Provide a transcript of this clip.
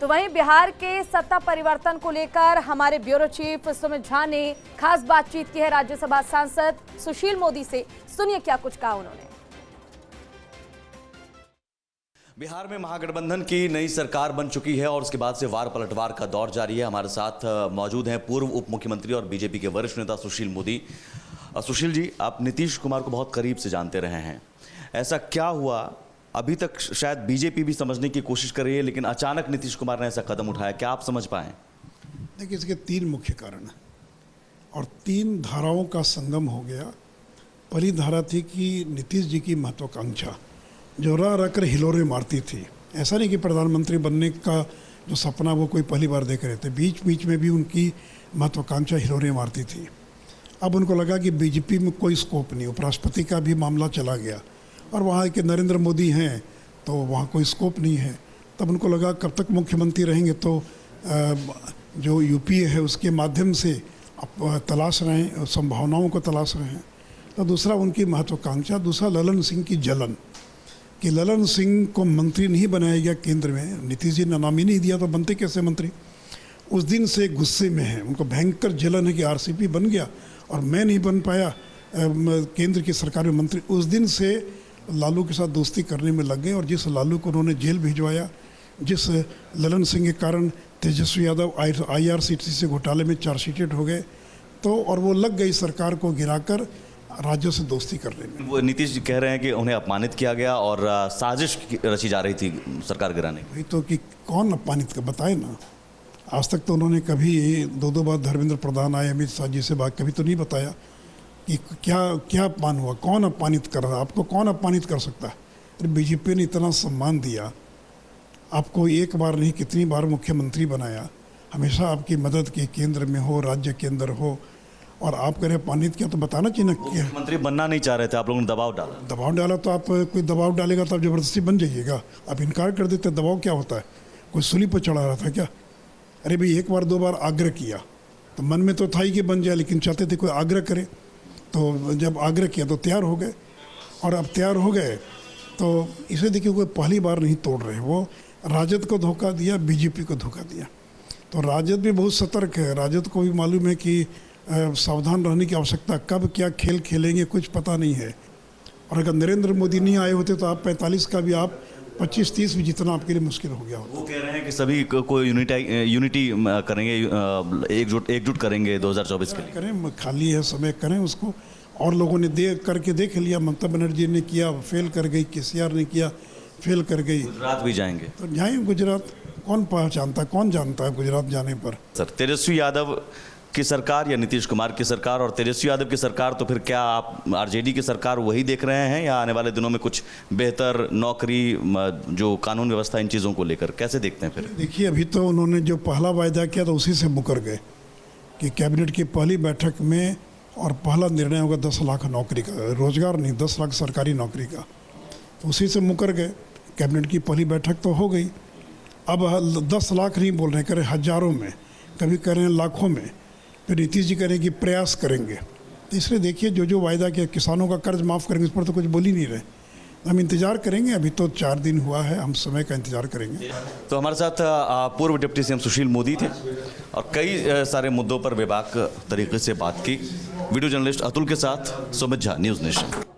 तो वहीं बिहार के सत्ता परिवर्तन को लेकर हमारे ब्यूरो चीफ सुमित झा ने खास बातचीत की है राज्यसभा सांसद सुशील मोदी से। सुनिए क्या कुछ कहा उन्होंने। बिहार में महागठबंधन की नई सरकार बन चुकी है और उसके बाद से वार पलटवार का दौर जारी है। हमारे साथ मौजूद हैं पूर्व उप मुख्यमंत्री और बीजेपी के वरिष्ठ नेता सुशील मोदी। सुशील जी, आप नीतीश कुमार को बहुत करीब से जानते रहे हैं, ऐसा क्या हुआ? अभी तक शायद बीजेपी भी समझने की कोशिश कर रही है, लेकिन अचानक नीतीश कुमार ने ऐसा कदम उठाया, क्या आप समझ पाए? देखिए, इसके 3 मुख्य कारण हैं और 3 धाराओं का संगम हो गया। पहली धारा थी कि नीतीश जी की महत्वाकांक्षा जो रह रह कर हिलोरे मारती थी। ऐसा नहीं कि प्रधानमंत्री बनने का जो सपना वो कोई पहली बार देख रहे थे, बीच बीच में भी उनकी महत्वाकांक्षा हिलोरे मारती थी। अब उनको लगा कि बीजेपी में कोई स्कोप नहीं, उपराष्ट्रपति का भी मामला चला गया और वहाँ के नरेंद्र मोदी हैं तो वहाँ कोई स्कोप नहीं है। तब उनको लगा कब तक मुख्यमंत्री रहेंगे, तो जो यूपीए है उसके माध्यम से तलाश रहे हैं, संभावनाओं को तलाश रहे हैं। तो दूसरा उनकी महत्वाकांक्षा, दूसरा ललन सिंह की जलन कि ललन सिंह को मंत्री नहीं बनाया गया केंद्र में, नीतीश जी ने नाम ही नहीं दिया तो बनते कैसे मंत्री। उस दिन से गुस्से में है, उनको भयंकर जलन है कि आरसीपी बन गया और मैं नहीं बन पाया केंद्र की सरकार में मंत्री। उस दिन से लालू के साथ दोस्ती करने में लग गए और जिस लालू को उन्होंने जेल भिजवाया, जिस ललन सिंह के कारण तेजस्वी यादव IRCTC से घोटाले में चार्जशीटेड हो गए, तो और वो लग गई सरकार को गिराकर राज्यों से दोस्ती करने में। वो नीतीश जी कह रहे हैं कि उन्हें अपमानित किया गया और साजिश रची जा रही थी सरकार गिराने की। वही तो कि कौन अपमानित का बताए ना। आज तक तो उन्होंने कभी 2 बार धर्मेंद्र प्रधान आए अमित शाह जी से बात, कभी तो नहीं बताया कि क्या अपमान हुआ, कौन अपमानित कर रहा है, आपको कौन अपमानित कर सकता है। अरे बीजेपी ने इतना सम्मान दिया आपको, एक बार नहीं कितनी बार मुख्यमंत्री बनाया, हमेशा आपकी मदद की, केंद्र में हो राज्य के अंदर हो, और आप कह रहे अपमानित किया तो बताना चाहिए ना। मुख्यमंत्री बनना नहीं चाह रहे थे, आप लोगों ने दबाव डाला तो आप कोई दबाव डालेगा तो आप जबरदस्ती बन जाइएगा। आप इनकार कर देते, दबाव क्या होता है? कोई सूली पर चढ़ा रहा था क्या? अरे भाई, 1 बार 2 बार आग्रह किया तो मन में तो था ही कि बन जाए, लेकिन चाहते थे कोई आग्रह करे, तो जब आग्रह किया तो तैयार हो गए और अब तैयार हो गए तो इसे देखिए कोई पहली बार नहीं तोड़ रहे। वो राजद को धोखा दिया, बीजेपी को धोखा दिया। तो राजद भी बहुत सतर्क है, राजद को भी मालूम है कि सावधान रहने की आवश्यकता, कब क्या खेल खेलेंगे कुछ पता नहीं है। और अगर नरेंद्र मोदी नहीं आए होते तो आप 45 का भी, आप 25-30 भी जितना आपके लिए मुश्किल हो गया होता। वो कह रहे हैं कि सभी को यूनिटी करेंगे, एकजुट करेंगे 2024 के लिए। करें, खाली है समय, करें उसको। और लोगों ने देख लिया, ममता बनर्जी ने किया, फेल कर गई, KCR ने किया, फेल कर गई। गुजरात भी जाएंगे तो जाएं गुजरात, कौन पहचानता, कौन जानता है गुजरात जाने पर। सर, तेजस्वी यादव की सरकार या नीतीश कुमार की सरकार, और तेजस्वी यादव की सरकार, तो फिर क्या आप RJD की सरकार वही देख रहे हैं या आने वाले दिनों में कुछ बेहतर नौकरी, जो कानून व्यवस्था, इन चीज़ों को लेकर कैसे देखते हैं? फिर देखिए, अभी तो उन्होंने जो पहला वायदा किया था उसी से मुकर गए कि कैबिनेट की पहली बैठक में और पहला निर्णय होगा 10 लाख नौकरी का, रोजगार नहीं, 10 लाख सरकारी नौकरी का। तो उसी से मुकर गए। कैबिनेट की पहली बैठक तो हो गई, अब 10 लाख नहीं बोल रहे, करें हजारों में, कभी करें लाखों में। फिर नीतीश जी करें कि प्रयास करेंगे। तो इसलिए देखिए, जो वायदा किया, किसानों का कर्ज माफ़ करेंगे, इस पर तो कुछ बोल ही नहीं रहे। हम इंतजार करेंगे, अभी तो 4 दिन हुआ है, हम समय का इंतजार करेंगे। तो हमारे साथ पूर्व डिप्टी CM सुशील मोदी थे और कई सारे मुद्दों पर बेबाक तरीके से बात की। वीडियो जर्नलिस्ट अतुल के साथ सुमित झा, न्यूज़ नेशन।